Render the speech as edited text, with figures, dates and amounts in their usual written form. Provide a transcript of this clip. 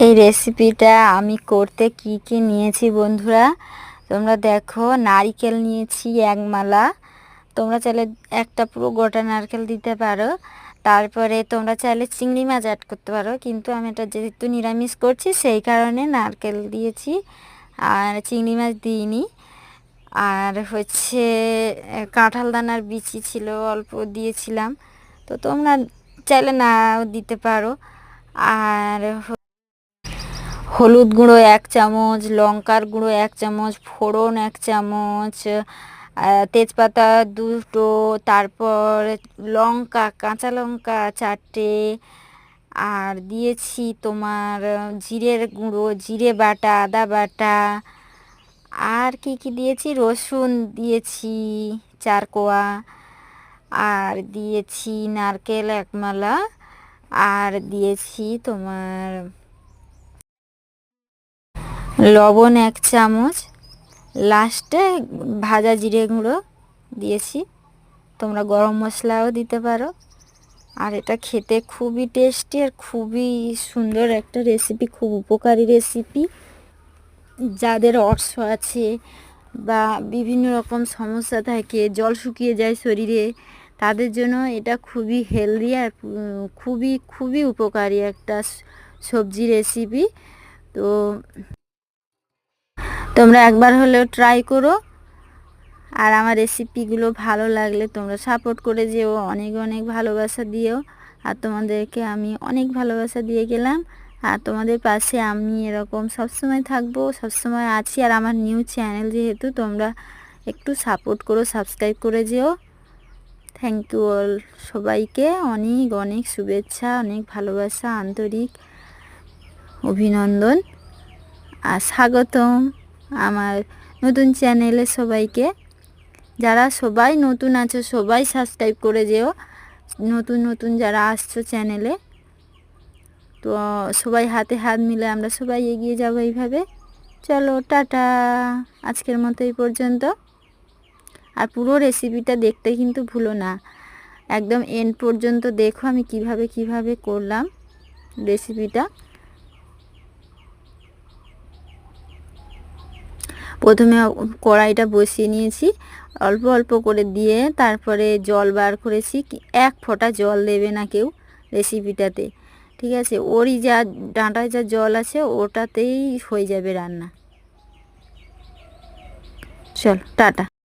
এই রেসিপিটা আমি করতে কি কি নিয়েছি বন্ধুরা, তোমরা দেখো। নারকেল নিয়েছি এক মালা, তোমরা চাইলে একটা পুরো গোটা নারকেল দিতে পারো। তারপরে তোমরা চাইলে চিংড়ি মাছ অ্যাড করতে পারো, কিন্তু আমি এটা যেহেতু নিরামিষ করছি সেই কারণে নারকেল দিয়েছি আর চিংড়ি মাছ দিইনি। আর হচ্ছে কাঁঠাল দানার বিচি ছিল, অল্প দিয়েছিলাম, তো তোমরা চাইলে নাও দিতে পারো। আর হলুদ গুঁড়ো 1 চামচ, লঙ্কার গুঁড়ো 1 চামচ, ফোড়ন 1 চামচ, তেজপাতা 2টো, তারপর লঙ্কা, কাঁচা লঙ্কা 4টে, আর দিয়েছি তোমার জিরের গুঁড়ো, জিরে বাটা, আদা বাটা, আর কি কি দিয়েছি, রসুন দিয়েছি 4 কোয়া, আর দিয়েছি নারকেল 1 মালা, আর দিয়েছি তোমার লবণ 1 চামচ, লাস্টে ভাজা জিরে গুঁড়ো দিয়েছি। তোমরা গরম মশলাও দিতে পারো। আর এটা খেতে খুবই টেস্টি আর খুবই সুন্দর একটা রেসিপি, খুব উপকারী রেসিপি। যাদের অর্শ আছে বা বিভিন্ন রকম সমস্যা থাকে, জল শুকিয়ে যায় শরীরে, তাদের জন্য এটা খুবই হেলদি আর খুবই খুবই উপকারী একটা সবজি রেসিপি। তো তোমরা একবার হলেও ট্রাই করো। আর আমার রেসিপিগুলো ভালো লাগলে তোমরা সাপোর্ট করে যেও, অনেক অনেক ভালোবাসা দিও। আর তোমাদেরকে আমি অনেক ভালোবাসা দিয়ে গেলাম। আর তোমাদের পাশে আমি এরকম সবসময় থাকবো, সবসময় আছি। আর আমার নিউ চ্যানেল যেহেতু, তোমরা একটু সাপোর্ট করো, সাবস্ক্রাইব করে যেও। থ্যাংক ইউ অল, সবাইকে অনেক অনেক শুভেচ্ছা, অনেক ভালোবাসা, আন্তরিক অভিনন্দন আর স্বাগতম আমার নতুন চ্যানেলে সবাইকে। যারা সবাই নতুন আছো সবাই সাবস্ক্রাইব করে যেও, নতুন নতুন যারা আসছো চ্যানেলে। তো সবাই হাতে হাত মিলে আমরা সবাই এগিয়ে যাবো এইভাবে। চলো টাটা, আজকের মতো এই পর্যন্ত। আর পুরো রেসিপিটা দেখতে কিন্তু ভুলো না, একদম এন্ড পর্যন্ত দেখো আমি কিভাবে করলাম রেসিপিটা। প্রথমে কড়াইটা বসিয়ে নিয়েছি, অল্প অল্প করে দিয়ে তারপরে জল বার করেছি। 1 ফোঁটা জল দেবে না কেউ রেসিপিটাতে, ঠিক আছে? ওরই যা ডাঁটায় যা জল আছে ওটাতেই হয়ে যাবে রান্না। চল টাটা।